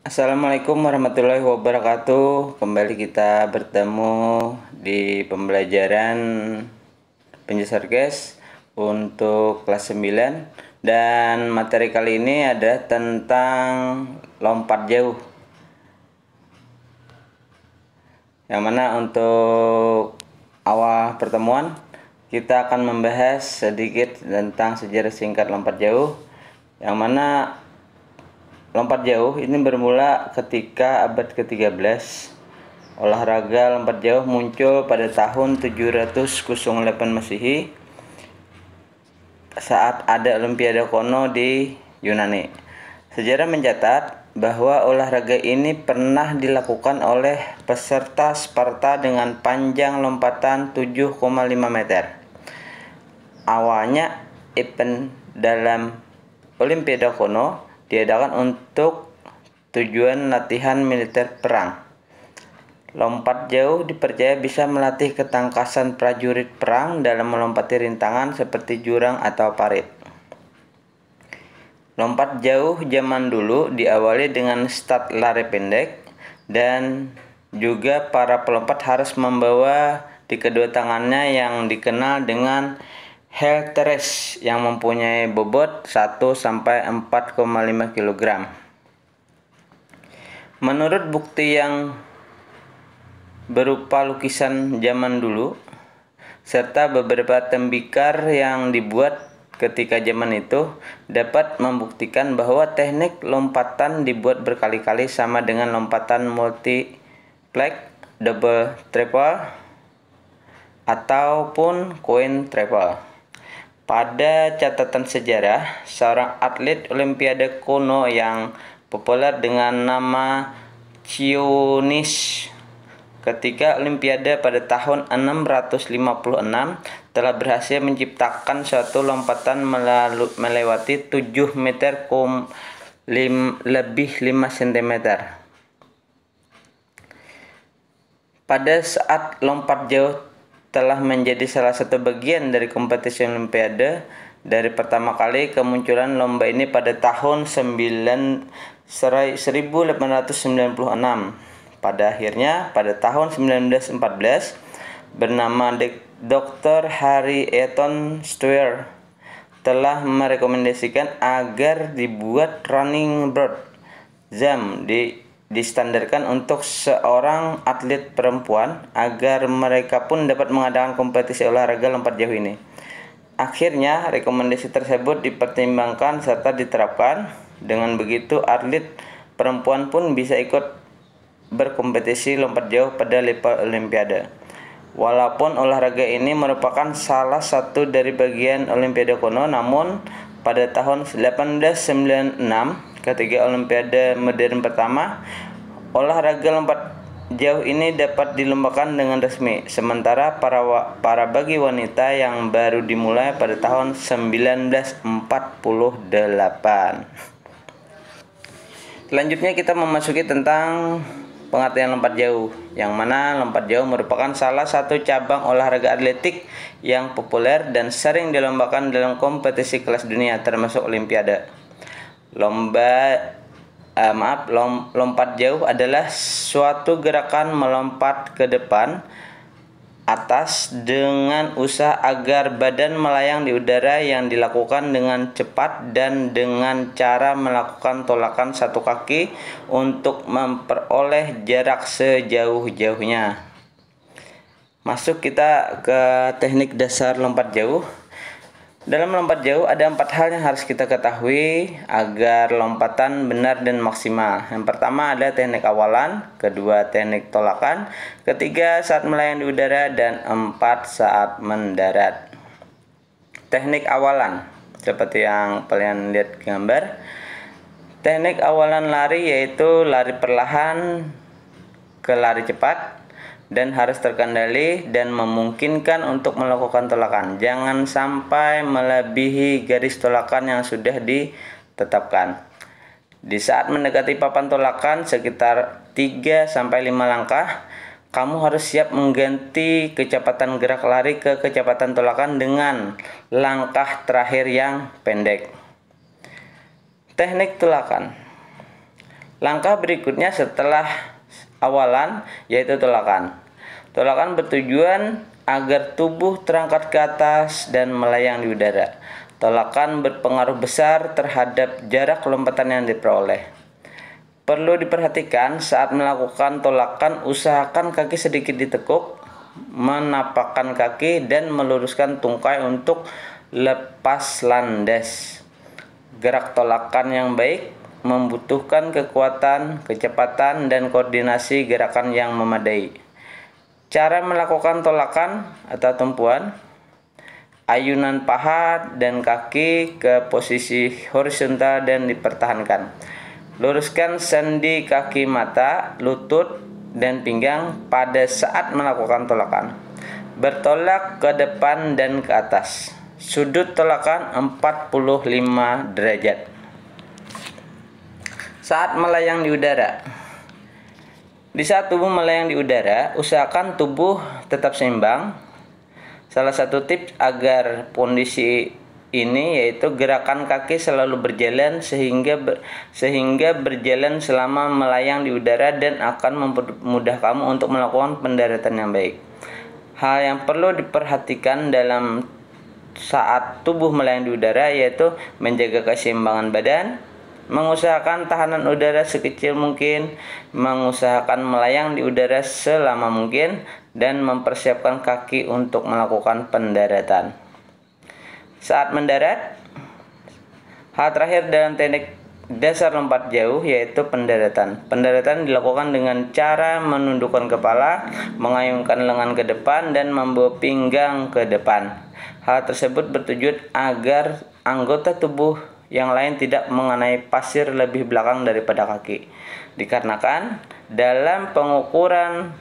Assalamualaikum warahmatullahi wabarakatuh. Kembali kita bertemu di pembelajaran Penjelasan Guys untuk kelas 9, dan materi kali ini adalah tentang lompat jauh. Yang mana untuk awal pertemuan kita akan membahas sedikit tentang sejarah singkat lompat jauh, yang mana lompat jauh ini bermula ketika abad ke-13. Olahraga lompat jauh muncul pada tahun 708 Masehi saat ada Olimpiade kuno di Yunani. Sejarah mencatat bahwa olahraga ini pernah dilakukan oleh peserta Sparta dengan panjang lompatan 7,5 meter. Awalnya event dalam Olimpiade kuno diadakan untuk tujuan latihan militer perang. Lompat jauh dipercaya bisa melatih ketangkasan prajurit perang dalam melompati rintangan seperti jurang atau parit. Lompat jauh zaman dulu diawali dengan start lari pendek, dan juga para pelompat harus membawa di kedua tangannya yang dikenal dengan halteres yang mempunyai bobot 1-4,5 kg. Menurut bukti yang berupa lukisan zaman dulu serta beberapa tembikar yang dibuat ketika zaman itu, dapat membuktikan bahwa teknik lompatan dibuat berkali-kali sama dengan lompatan multiplex, double triple, ataupun coin triple. Pada catatan sejarah, seorang atlet Olimpiade kuno yang populer dengan nama Cionis ketika Olimpiade pada tahun 656 telah berhasil menciptakan suatu lompatan melewati 7 meter lebih 5 cm. Pada saat lompat jauh telah menjadi salah satu bagian dari kompetisi Olimpiade, dari pertama kali kemunculan lomba ini pada tahun 1896. Pada akhirnya pada tahun 1914 bernama Dr. Harry Eaton Stewart telah merekomendasikan agar dibuat running board jam distandarkan untuk seorang atlet perempuan agar mereka pun dapat mengadakan kompetisi olahraga lompat jauh ini. Akhirnya rekomendasi tersebut dipertimbangkan serta diterapkan. Dengan begitu atlet perempuan pun bisa ikut berkompetisi lompat jauh pada level Olimpiade. Walaupun olahraga ini merupakan salah satu dari bagian Olimpiade kuno, namun pada tahun 1896 ketika Olimpiade modern pertama, olahraga lompat jauh ini dapat dilombakan dengan resmi, sementara para bagi wanita yang baru dimulai pada tahun 1948. Selanjutnya kita memasuki tentang pengertian lompat jauh, yang mana lompat jauh merupakan salah satu cabang olahraga atletik yang populer dan sering dilombakan dalam kompetisi kelas dunia termasuk Olimpiade. Lompat jauh adalah suatu gerakan melompat ke depan atas dengan usaha agar badan melayang di udara yang dilakukan dengan cepat dan dengan cara melakukan tolakan satu kaki untuk memperoleh jarak sejauh-jauhnya. Masuk kita ke teknik dasar lompat jauh. Dalam lompat jauh ada 4 hal yang harus kita ketahui agar lompatan benar dan maksimal. Yang pertama adalah teknik awalan, kedua teknik tolakan, ketiga saat melayang di udara, dan 4 saat mendarat. Teknik awalan seperti yang kalian lihat gambar. Teknik awalan lari yaitu lari perlahan ke lari cepat dan harus terkendali dan memungkinkan untuk melakukan tolakan. Jangan sampai melebihi garis tolakan yang sudah ditetapkan. Di saat mendekati papan tolakan sekitar 3-5 langkah, kamu harus siap mengganti kecepatan gerak lari ke kecepatan tolakan dengan langkah terakhir yang pendek. Teknik tolakan. Langkah berikutnya setelah awalan yaitu tolakan. Tolakan bertujuan agar tubuh terangkat ke atas dan melayang di udara. Tolakan berpengaruh besar terhadap jarak lompatan yang diperoleh. Perlu diperhatikan saat melakukan tolakan, usahakan kaki sedikit ditekuk, menapakkan kaki dan meluruskan tungkai untuk lepas landas. Gerak tolakan yang baik membutuhkan kekuatan, kecepatan, dan koordinasi gerakan yang memadai. Cara melakukan tolakan atau tumpuan: ayunan paha dan kaki ke posisi horizontal dan dipertahankan. Luruskan sendi kaki mata, lutut, dan pinggang pada saat melakukan tolakan. Bertolak ke depan dan ke atas. Sudut tolakan 45 derajat. Saat melayang di udara. Di saat tubuh melayang di udara, usahakan tubuh tetap seimbang. Salah satu tips agar kondisi ini yaitu gerakan kaki selalu berjalan sehingga berjalan selama melayang di udara dan akan mempermudah kamu untuk melakukan pendaratan yang baik. Hal yang perlu diperhatikan dalam saat tubuh melayang di udara yaitu menjaga keseimbangan badan, mengusahakan tahanan udara sekecil mungkin, mengusahakan melayang di udara selama mungkin, dan mempersiapkan kaki untuk melakukan pendaratan. Saat mendarat, hal terakhir dalam teknik dasar lompat jauh yaitu pendaratan. Pendaratan dilakukan dengan cara menundukkan kepala, mengayunkan lengan ke depan, dan membawa pinggang ke depan. Hal tersebut bertujuan agar anggota tubuh yang lain tidak mengenai pasir lebih belakang daripada kaki. Dikarenakan dalam pengukuran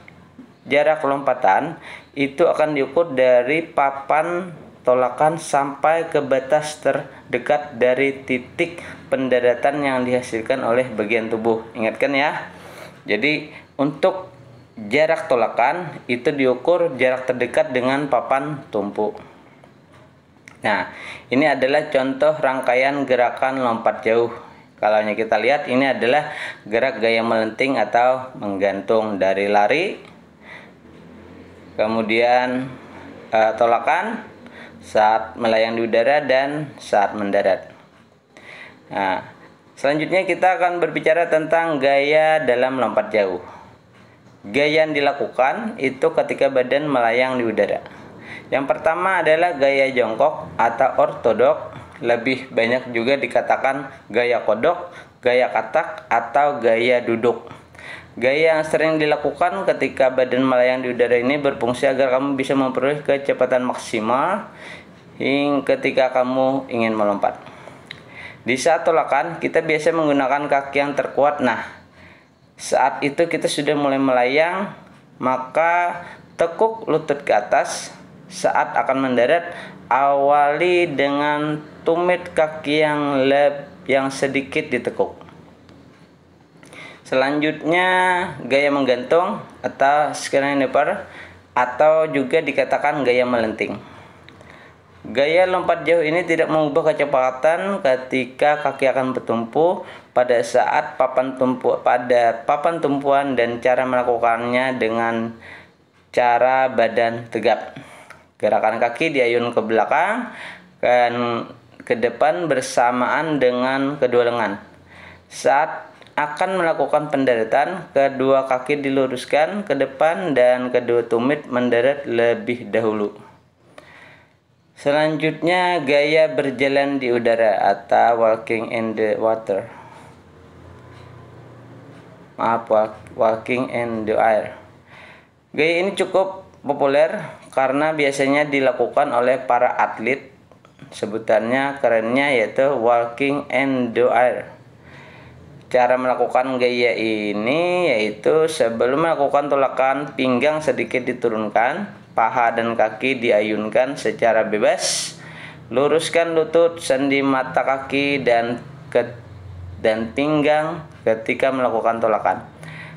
jarak lompatan itu akan diukur dari papan tolakan sampai ke batas terdekat dari titik pendaratan yang dihasilkan oleh bagian tubuh. Ingatkan ya. Jadi untuk jarak tolakan itu diukur jarak terdekat dengan papan tumpu. Nah, ini adalah contoh rangkaian gerakan lompat jauh. Kalau kita lihat ini adalah gerak gaya melenting atau menggantung dari lari, kemudian tolakan saat melayang di udara dan saat mendarat. Nah, selanjutnya kita akan berbicara tentang gaya dalam lompat jauh. Gaya yang dilakukan itu ketika badan melayang di udara. Yang pertama adalah gaya jongkok atau ortodok, lebih banyak juga dikatakan gaya kodok, gaya katak, atau gaya duduk. Gaya yang sering dilakukan ketika badan melayang di udara ini berfungsi agar kamu bisa memperoleh kecepatan maksimal hingga ketika kamu ingin melompat. Di saat tolakan, kita biasa menggunakan kaki yang terkuat. Nah, saat itu kita sudah mulai melayang, maka tekuk lutut ke atas. Saat akan mendarat, awali dengan tumit kaki yang sedikit ditekuk. Selanjutnya gaya menggantung atau scaleniper atau juga dikatakan gaya melenting. Gaya lompat jauh ini tidak mengubah kecepatan ketika kaki akan bertumpu pada saat papan tumpuan dan cara melakukannya dengan cara badan tegap. Gerakan kaki diayun ke belakang dan ke depan bersamaan dengan kedua lengan. Saat akan melakukan pendaratan, kedua kaki diluruskan ke depan dan kedua tumit mendarat lebih dahulu. Selanjutnya gaya berjalan di udara atau walking in the water. Walking in the air. Gaya ini cukup populer karena biasanya dilakukan oleh para atlet. Sebutannya kerennya yaitu walking in the air. Cara melakukan gaya ini yaitu sebelum melakukan tolakan, pinggang sedikit diturunkan, paha dan kaki diayunkan secara bebas, luruskan lutut, sendi mata kaki dan pinggang ketika melakukan tolakan.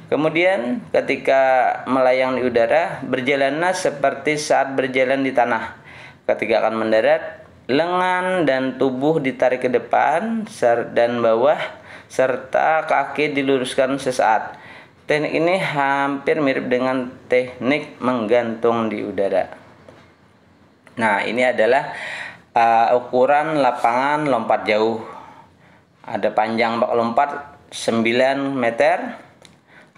Kemudian ketika melayang di udara, berjalanlah seperti saat berjalan di tanah. Ketika akan mendarat, lengan dan tubuh ditarik ke depan dan bawah serta kaki diluruskan sesaat. Teknik ini hampir mirip dengan teknik menggantung di udara. Nah, ini adalah ukuran lapangan lompat jauh. Ada panjang bak lompat 9 meter,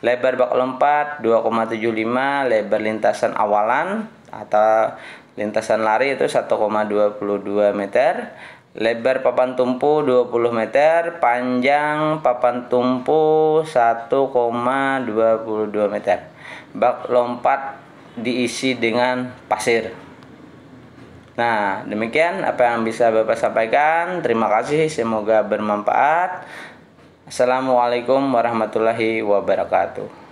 lebar bak lompat 2,75, lebar lintasan awalan atau lintasan lari itu 1,22 meter, lebar papan tumpu 20 meter, panjang papan tumpu 1,22 meter. Bak lompat diisi dengan pasir. Nah, demikian apa yang bisa Bapak sampaikan. Terima kasih, semoga bermanfaat. Assalamualaikum warahmatullahi wabarakatuh.